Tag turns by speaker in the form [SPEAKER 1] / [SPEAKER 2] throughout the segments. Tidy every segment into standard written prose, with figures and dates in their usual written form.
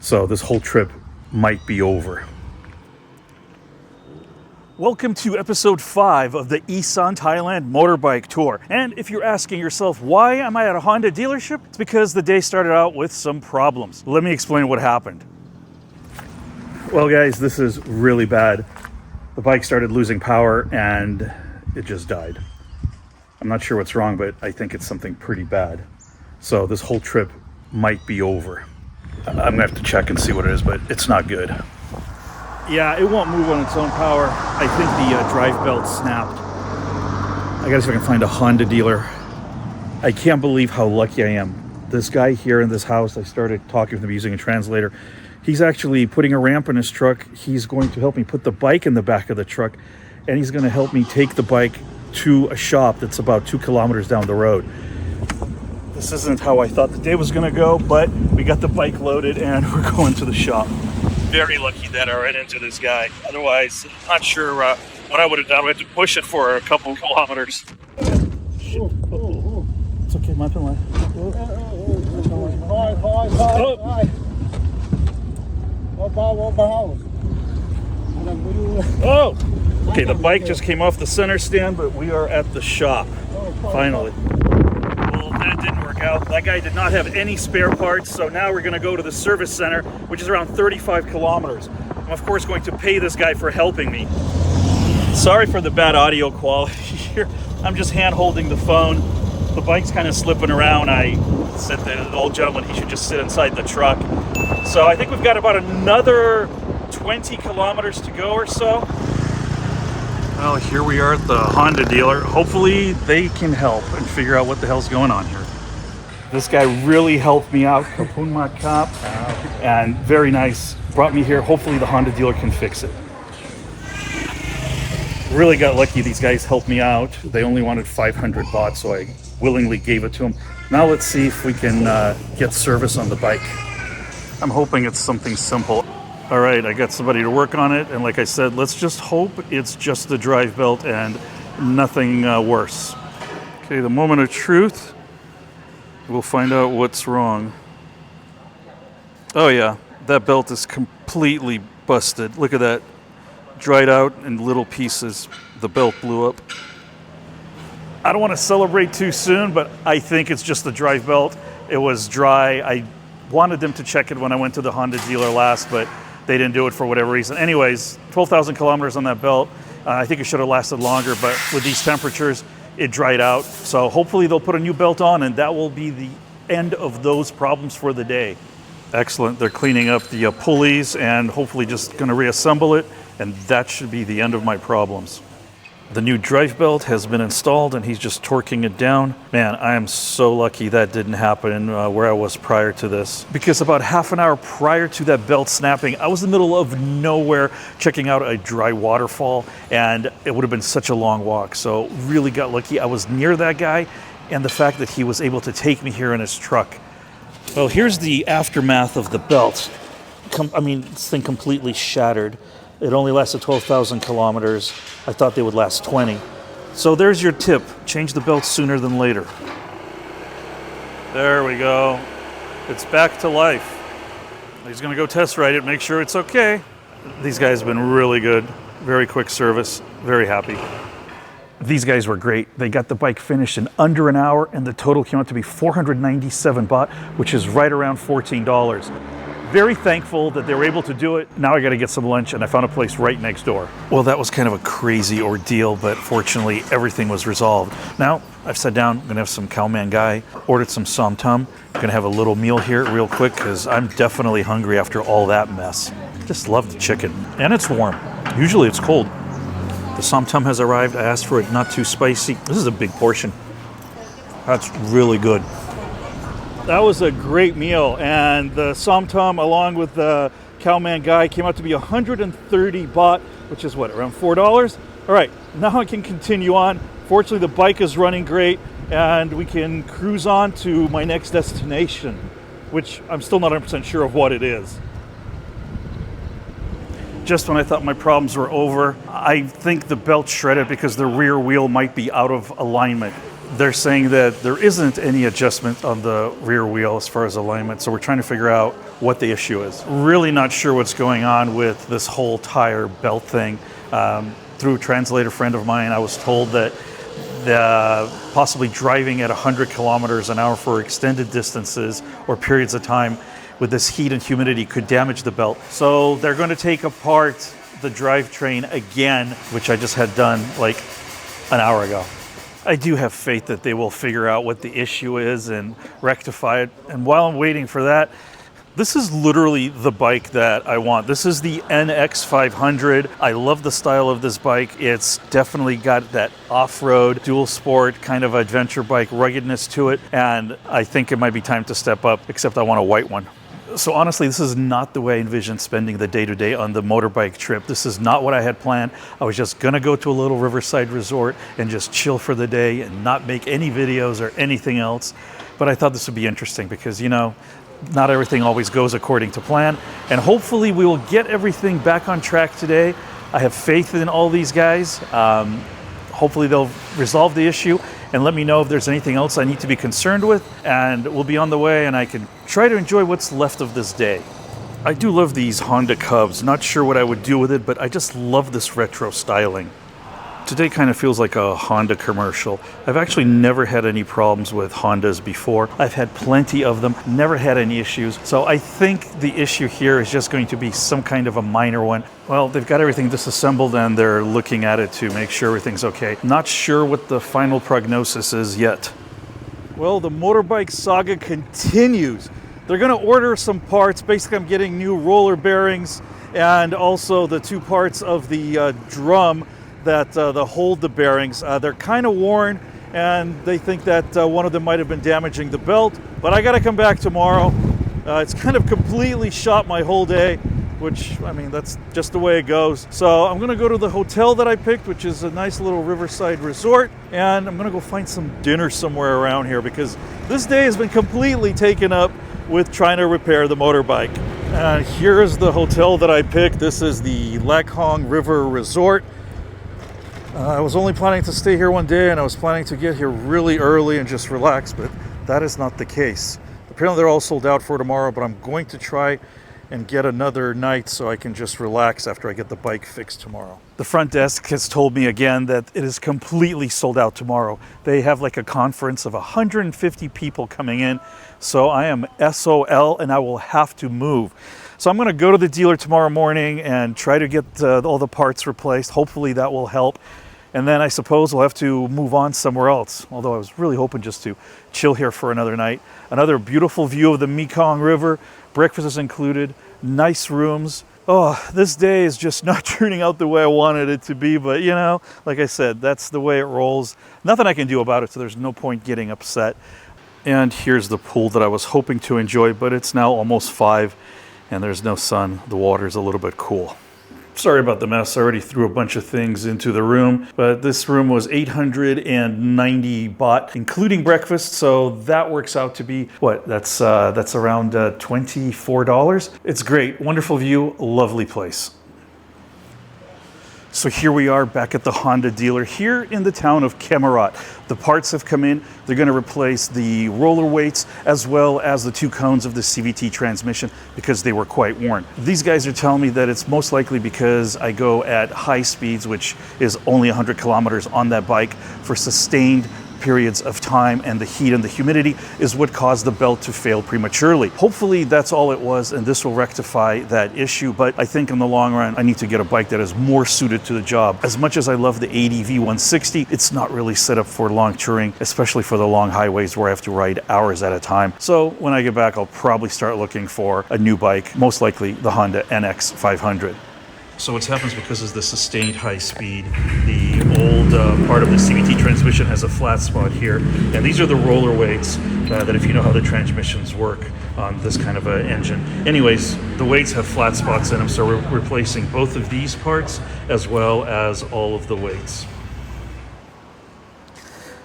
[SPEAKER 1] So this whole trip might be over. Welcome to episode 5 of the Isaan Thailand Motorbike Tour. And if you're asking yourself, why am I at a Honda dealership? It's because the day started out with some problems. Let me explain what happened. Well guys, this is really bad. The bike started losing power and it just died. I'm not sure what's wrong, but I think it's something pretty bad. So this whole trip might be over. I'm gonna have to check and see what it is, but it's not good. Yeah, it won't move on its own power. I think the drive belt snapped. I gotta see if I can find a Honda dealer. I can't believe how lucky I am. This guy here in this house, I started talking with him using a translator. He's actually putting a ramp in his truck. He's going to help me put the bike in the back of the truck, and he's gonna help me take the bike to a shop that's about 2 kilometers down the road. This isn't how I thought the day was gonna go, but we got the bike loaded and we're going to the shop. Very lucky that I ran into this guy. Otherwise, not sure what I would have done. We had to push it for a couple kilometers. Shit. Oh. It's okay, my pen. Oh! Okay, the bike just came off the center stand, but we are at the shop, finally. Well, that didn't work out. That guy did not have any spare parts, so now we're going to go to the service center, which is around 35 kilometers. I'm, of course, going to pay this guy for helping me. Sorry for the bad audio quality here. I'm just hand-holding the phone. The bike's kind of slipping around. I said to the old gentleman he should just sit inside the truck. So I think we've got about another 20 kilometers to go or so. Well, here we are at the Honda dealer. Hopefully they can help and figure out what the hell's going on here. This guy really helped me out, Kapun Kap, and very nice. Brought me here. Hopefully the Honda dealer can fix it. Really got lucky. These guys helped me out. They only wanted 500 baht, so I willingly gave it to them. Now let's see if we can get service on the bike. I'm hoping it's something simple. All right, I got somebody to work on it, and like I said, let's just hope it's just the drive belt and nothing worse. Okay, the moment of truth. We'll find out what's wrong. Oh yeah, that belt is completely busted. Look at that. Dried out in little pieces. The belt blew up. I don't want to celebrate too soon, but I think it's just the drive belt. It was dry. I wanted them to check it when I went to the Honda dealer last, but they didn't do it for whatever reason. Anyways, 12,000 kilometers on that belt. I think it should have lasted longer, but with these temperatures, it dried out. So hopefully they'll put a new belt on, and that will be the end of those problems for the day. Excellent. They're cleaning up the pulleys and hopefully just going to reassemble it, and that should be the end of my problems. The new drive belt has been installed and he's just torquing it down. Man, I am so lucky that didn't happen where I was prior to this. Because about half an hour prior to that belt snapping, I was in the middle of nowhere checking out a dry waterfall, and it would have been such a long walk. So really got lucky. I was near that guy, and the fact that he was able to take me here in his truck. Well, here's the aftermath of the belt. This thing completely shattered. It only lasted 12,000 kilometers. I thought they would last 20. So there's your tip. Change the belt sooner than later. There we go. It's back to life. He's going to go test ride it, make sure it's okay. These guys have been really good. Very quick service. Very happy. These guys were great. They got the bike finished in under an hour, and the total came out to be 497 baht, which is right around $14. Very thankful that they were able to do it. Now I got to get some lunch, and I found a place right next door. Well, that was kind of a crazy ordeal, but fortunately everything was resolved. Now I've sat down, I'm gonna have some khao man gai, ordered some som tam. I'm gonna have a little meal here real quick because I'm definitely hungry after all that mess. Just love the chicken, and it's warm. Usually it's cold. The som tam has arrived. I asked for it not too spicy. This is a big portion. That's really good. That was a great meal, and the som tam along with the khao man gai came out to be 130 baht, which is what, around $4? All right, now I can continue on. Fortunately, the bike is running great, and we can cruise on to my next destination, which I'm still not 100% sure of what it is. Just when I thought my problems were over, I think the belt shredded because the rear wheel might be out of alignment. they're saying that there isn't any adjustment on the rear wheel as far as alignment, so we're trying to figure out what the issue is. Really not sure what's going on with this whole tire belt thing. Through a translator friend of mine, I was told that possibly driving at 100 kilometers an hour for extended distances or periods of time with this heat and humidity could damage the belt. So they're going to take apart the drivetrain again, which I just had done like an hour ago. I do have faith that they will figure out what the issue is and rectify it. And while I'm waiting for that, this is literally the bike that I want. This is the NX500. I love the style of this bike. It's definitely got that off-road, dual sport kind of adventure bike ruggedness to it. And I think it might be time to step up, except I want a white one. So honestly, this is not the way I envisioned spending the day-to-day on the motorbike trip. This is not what I had planned. I was just gonna go to a little riverside resort and just chill for the day and not make any videos or anything else. But I thought this would be interesting because, you know, not everything always goes according to plan. And hopefully we will get everything back on track today. I have faith in all these guys. Hopefully they'll resolve the issue and let me know if there's anything else I need to be concerned with, and we'll be on the way and I can try to enjoy what's left of this day. I do love these Honda Cubs. Not sure what I would do with it, but I just love this retro styling. Today kind of feels like a Honda commercial. I've actually never had any problems with Hondas before. I've had plenty of them, never had any issues. So I think the issue here is just going to be some kind of a minor one. Well, they've got everything disassembled and they're looking at it to make sure everything's okay. Not sure what the final prognosis is yet. Well, the motorbike saga continues. They're gonna order some parts. Basically, I'm getting new roller bearings and also the two parts of the drum that hold the bearings. They're kind of worn and they think that one of them might have been damaging the belt, but I got to come back tomorrow. It's kind of completely shot my whole day, which, I mean, that's just the way it goes. So I'm going to go to the hotel that I picked, which is a nice little riverside resort, and I'm going to go find some dinner somewhere around here because this day has been completely taken up with trying to repair the motorbike. Here's the hotel that I picked. This is the Mekong River Resort. I was only planning to stay here one day and I was planning to get here really early and just relax, but that is not the case. Apparently they're all sold out for tomorrow, but I'm going to try and get another night so I can just relax after I get the bike fixed tomorrow. The front desk has told me again that it is completely sold out tomorrow. They have like a conference of 150 people coming in, so I am SOL and I will have to move. So I'm going to go to the dealer tomorrow morning and try to get all the parts replaced. Hopefully that will help. And then I suppose we'll have to move on somewhere else. Although I was really hoping just to chill here for another night. Another beautiful view of the Mekong River. Breakfast is included. Nice rooms. Oh, this day is just not turning out the way I wanted it to be. But, you know, like I said, that's the way it rolls. Nothing I can do about it, so there's no point getting upset. And here's the pool that I was hoping to enjoy, but it's now almost 5 and there's no sun. The water's a little bit cool. Sorry about the mess. I already threw a bunch of things into the room, but this room was 890 baht, including breakfast. So that works out to be what? That's around $24. It's great. Wonderful view. Lovely place. So here we are back at the Honda dealer here in the town of Kemarat. The parts have come in. They're going to replace the roller weights as well as the 2 cones of the CVT transmission because they were quite worn. These guys are telling me that it's most likely because I go at high speeds, which is only 100 kilometers on that bike for sustained periods of time, and the heat and the humidity is what caused the belt to fail prematurely. Hopefully that's all it was and this will rectify that issue, but I think in the long run I need to get a bike that is more suited to the job. As much as I love the ADV 160, it's not really set up for long touring, especially for the long highways where I have to ride hours at a time. So when I get back I'll probably start looking for a new bike, most likely the Honda NX500. So what happens because of the sustained high speed, the old part of the CVT transmission has a flat spot here, and these are the roller weights that if you know how the transmissions work on this kind of an engine. Anyways, the weights have flat spots in them, so we're replacing both of these parts as well as all of the weights.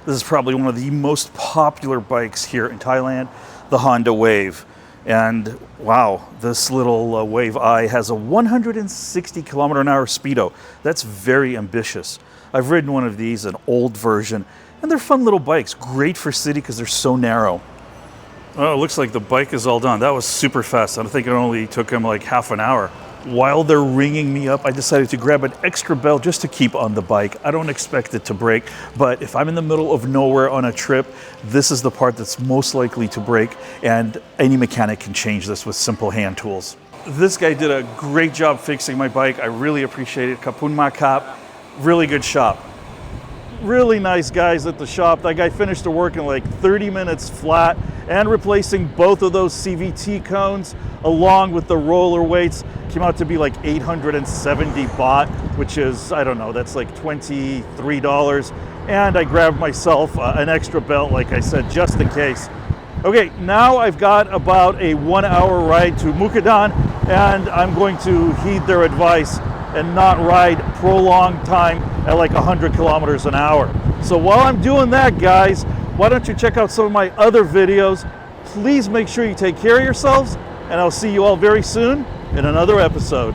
[SPEAKER 1] This is probably one of the most popular bikes here in Thailand, the Honda Wave. And wow, this little Wave I has a 160 kilometer an hour speedo. That's very ambitious. I've ridden one of these, an old version, And they're fun little bikes, great for city because they're so narrow. Oh, it looks like the bike is all done. That was super fast. I think it only took him like half an hour. While they're ringing me up, I decided to grab an extra belt just to keep on the bike. I don't expect it to break, but if I'm in the middle of nowhere on a trip, this is the part that's most likely to break, and any mechanic can change this with simple hand tools. This guy did a great job fixing my bike. I really appreciate it. Kapun Makap, really good shop. Really nice guys at the shop. That guy finished the work in like 30 minutes flat, and replacing both of those CVT cones along with the roller weights came out to be like 870 baht, which is, I don't know, that's like $23. And I grabbed myself an extra belt, like I said, just in case. Okay, now I've got about a 1 hour ride to Mukdahan, and I'm going to heed their advice and not ride prolonged time at like 100 kilometers an hour. So while I'm doing that, guys, why don't you check out some of my other videos? Please make sure you take care of yourselves, and I'll see you all very soon in another episode.